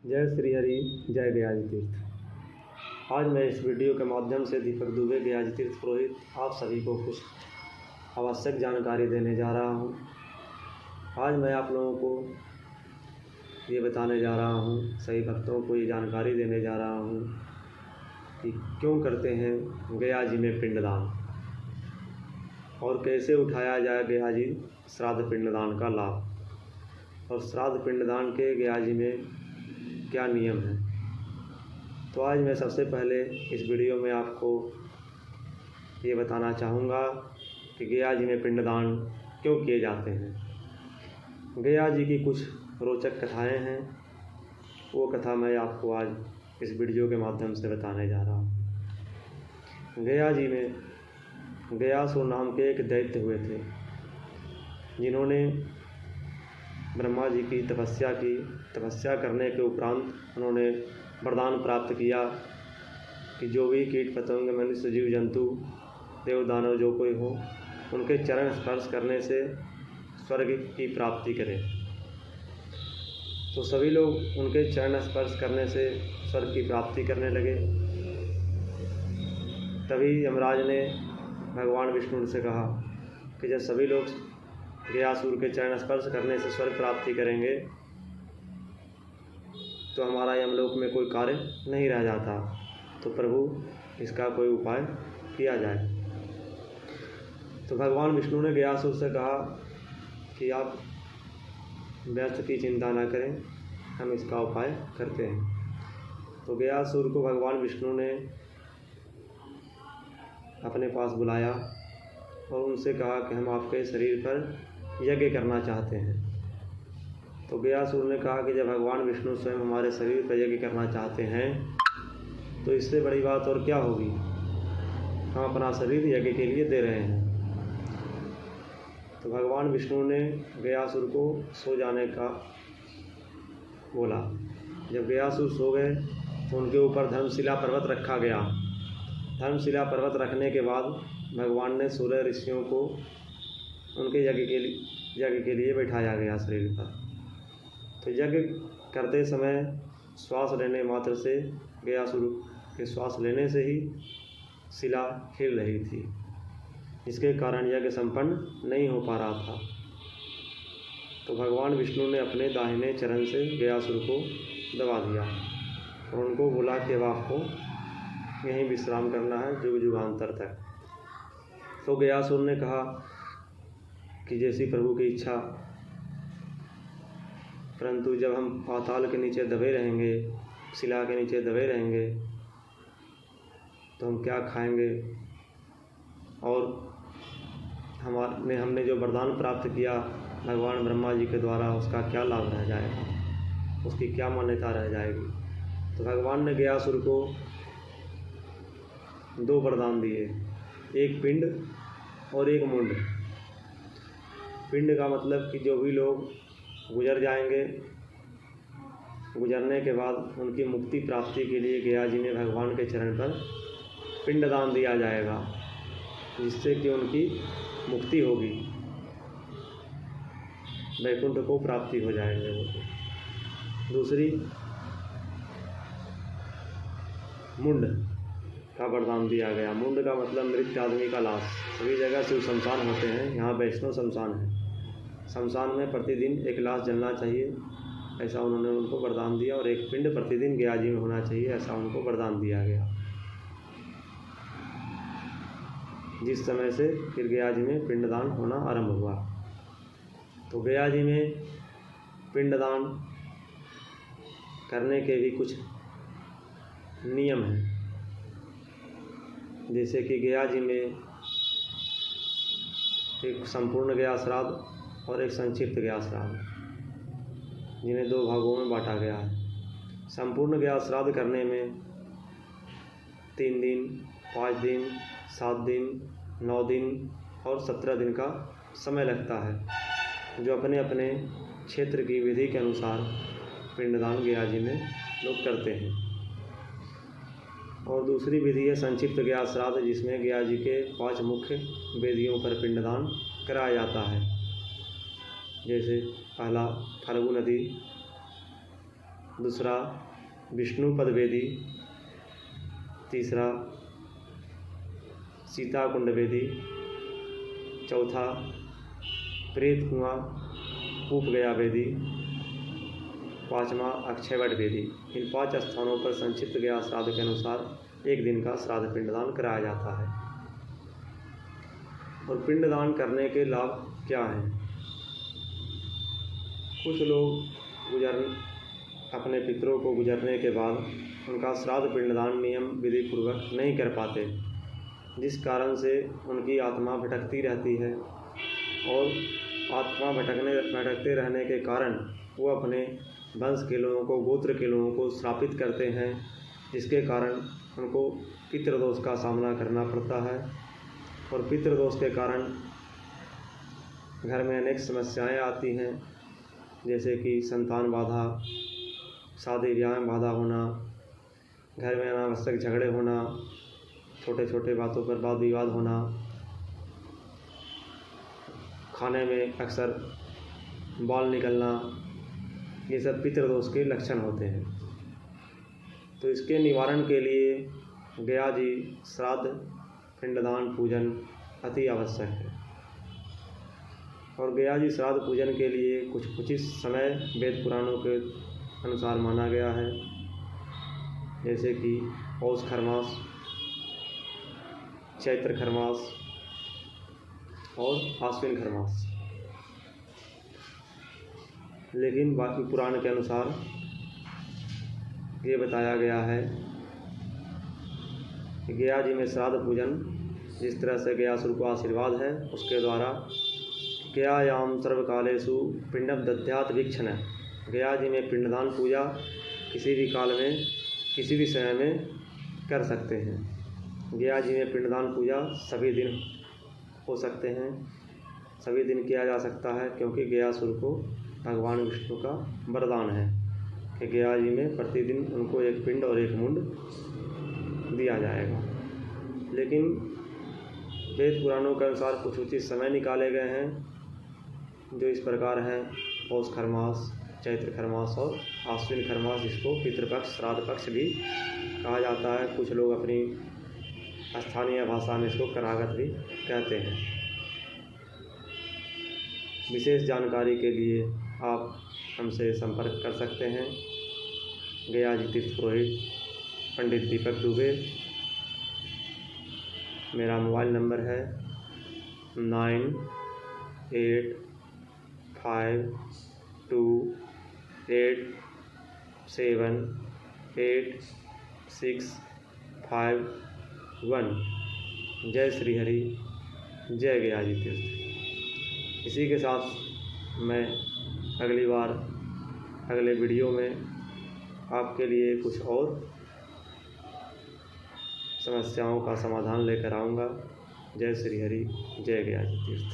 जय श्री हरि, जय गयाजी तीर्थ। आज मैं इस वीडियो के माध्यम से दीपक दुबे, गयाजी तीर्थ पुरोहित, आप सभी को कुछ आवश्यक जानकारी देने जा रहा हूँ। आज मैं आप लोगों को ये बताने जा रहा हूँ, सभी भक्तों को ये जानकारी देने जा रहा हूँ कि क्यों करते हैं गयाजी में पिंडदान और कैसे उठाया जाए गयाजी श्राद्ध पिंडदान का लाभ, और श्राद्ध पिंडदान के गयाजी में क्या नियम है। तो आज मैं सबसे पहले इस वीडियो में आपको ये बताना चाहूँगा कि गयाजी में पिंडदान क्यों किए जाते हैं। गयाजी की कुछ रोचक कथाएं हैं, वो कथा मैं आपको आज इस वीडियो के माध्यम से बताने जा रहा हूँ। गयाजी में गयासुर नाम के एक दैत्य हुए थे, जिन्होंने ब्रह्मा जी की तपस्या करने के उपरांत उन्होंने वरदान प्राप्त किया कि जो भी कीट पतंग, मनुष्य, जीव जंतु, देव दानव जो कोई हो, उनके चरण स्पर्श करने से स्वर्ग की प्राप्ति करें। तो सभी लोग उनके चरण स्पर्श करने से स्वर्ग की प्राप्ति करने लगे। तभी यमराज ने भगवान विष्णु से कहा कि जब सभी लोग गयासुर के चरण स्पर्श करने से स्वर्ग प्राप्ति करेंगे तो हमारा यमलोक में कोई कार्य नहीं रह जाता, तो प्रभु इसका कोई उपाय किया जाए। तो भगवान विष्णु ने गयासुर से कहा कि आप व्यर्थ की चिंता न करें, हम इसका उपाय करते हैं। तो गयासुर को भगवान विष्णु ने अपने पास बुलाया और उनसे कहा कि हम आपके शरीर पर यज्ञ करना चाहते हैं। तो गयासुर ने कहा कि जब भगवान विष्णु स्वयं हमारे शरीर पर यज्ञ करना चाहते हैं तो इससे बड़ी बात और क्या होगी, हम अपना शरीर यज्ञ के लिए दे रहे हैं। तो भगवान विष्णु ने गयासुर को सो जाने का बोला। जब गयासुर सो गए तो उनके ऊपर धर्मशिला पर्वत रखा गया। धर्मशिला पर्वत रखने के बाद भगवान ने 16 ऋषियों को उनके यज्ञ के लिए बैठाया गया शरीर पर। तो यज्ञ करते समय श्वास लेने मात्र से, गयासुर के श्वास लेने से ही शिला हिल रही थी, जिसके कारण यज्ञ संपन्न नहीं हो पा रहा था। तो भगवान विष्णु ने अपने दाहिने चरण से गयासुर को दबा दिया और उनको बोला कि अब आपको यहीं विश्राम करना है युग युगांतर तक। तो गयासुर ने कहा कि जैसी प्रभु की इच्छा, परंतु जब हम पाताल के नीचे दबे रहेंगे, शिला के नीचे दबे रहेंगे, तो हम क्या खाएंगे, और हमने जो वरदान प्राप्त किया भगवान ब्रह्मा जी के द्वारा, उसका क्या लाभ रह जाएगा, उसकी क्या मान्यता रह जाएगी। तो भगवान ने गयासुर को 2 वरदान दिए, एक पिंड और एक मुंड। पिंड का मतलब कि जो भी लोग गुजर जाएंगे, गुजरने के बाद उनकी मुक्ति प्राप्ति के लिए गयाजी में भगवान के चरण पर पिंडदान दिया जाएगा, जिससे कि उनकी मुक्ति होगी, वैकुंठ को प्राप्ति हो जाएंगे वो। दूसरी, मुंड का वरदान दिया गया। मुंड का मतलब मृत आदमी का लाश। सभी जगह शिव शमशान होते हैं, यहाँ वैष्णव शमशान है। शमशान में प्रतिदिन एक लाश जलना चाहिए, ऐसा उन्होंने उनको वरदान दिया, और एक पिंड प्रतिदिन गयाजी में होना चाहिए, ऐसा उनको वरदान दिया गया। जिस समय से फिर गयाजी में पिंडदान होना आरंभ हुआ। तो गयाजी में पिंडदान करने के भी कुछ नियम हैं, जैसे कि गयाजी में एक संपूर्ण गया श्राद्ध और एक संक्षिप्त गया श्राद्ध, जिन्हें 2 भागों में बांटा गया है। संपूर्ण गया श्राद्ध करने में 3 दिन, 5 दिन, 7 दिन, 9 दिन और 17 दिन का समय लगता है, जो अपने अपने क्षेत्र की विधि के अनुसार पिंडदान गयाजी में लोग करते हैं। और दूसरी विधि है संक्षिप्त गया श्राद्ध, जिसमें गयाजी के 5 मुख्य वेदियों पर पिंडदान कराया जाता है। जैसे पहला फल्गु नदी, दूसरा विष्णुपद वेदी, तीसरा सीताकुंड वेदी, चौथा प्रेत कुआं कूप गया वेदी, पाँचवा अक्षयवट वेदी। इन 5 स्थानों पर संक्षिप्त गया श्राद्ध के अनुसार एक दिन का श्राद्ध पिंडदान कराया जाता है। और पिंडदान करने के लाभ क्या हैं? कुछ लोग अपने पितरों को गुजरने के बाद उनका श्राद्ध पिंडदान नियम विधि पूर्वक नहीं कर पाते, जिस कारण से उनकी आत्मा भटकती रहती है और आत्मा भटकते रहने के कारण वो अपने वंश के लोगों को, गोत्र के लोगों को श्रापित करते हैं, जिसके कारण उनको पितृदोष का सामना करना पड़ता है। और पितृदोष के कारण घर में अनेक समस्याएं आती हैं, जैसे कि संतान बाधा, शादी ब्याह में बाधा होना, घर में अनावश्यक झगड़े होना, छोटे छोटे बातों पर वाद विवाद होना, खाने में अक्सर बाल निकलना, ये सब पितृदोष के लक्षण होते हैं। तो इसके निवारण के लिए गया जी श्राद्ध पिंडदान पूजन अति आवश्यक है। और गया जी श्राद्ध पूजन के लिए कुछ उचित समय वेद पुराणों के अनुसार माना गया है, जैसे कि पौष खरमास, चैत्र खरमास और आश्विन खरमास। लेकिन बाकी पुराण के अनुसार ये बताया गया है कि गया जी में श्राद्ध पूजन जिस तरह से गयासुर को आशीर्वाद है, उसके द्वारा गयायाम सर्वकालेषु पिंडम दद्यात् वीक्षण। गया जी में पिंडदान पूजा किसी भी काल में, किसी भी समय में कर सकते हैं। गया जी में पिंडदान पूजा सभी दिन हो सकते हैं, सभी दिन किया जा सकता है, क्योंकि गयासुर को भगवान विष्णु का वरदान है कि गया जी में प्रतिदिन उनको एक पिंड और एक मुंड दिया जाएगा। लेकिन वेद पुराणों के अनुसार कुछ उचित समय निकाले गए हैं, जो इस प्रकार हैं: पौष खरमास, चैत्र खरमास और आश्विन खरमास, जिसको पितृपक्ष, श्राद्ध पक्ष भी कहा जाता है। कुछ लोग अपनी स्थानीय भाषा में इसको करागत भी कहते हैं। विशेष जानकारी के लिए आप हमसे संपर्क कर सकते हैं। गया जी तीर्थ पुरोहित पंडित दीपक दुबे। मेरा मोबाइल नंबर है 9852878651। जय श्री हरि, जय गया जी तीर्थ। इसी के साथ मैं अगली बार अगले वीडियो में आपके लिए कुछ और समस्याओं का समाधान लेकर आऊँगा। जय श्री हरि, जय गया जी तीर्थ।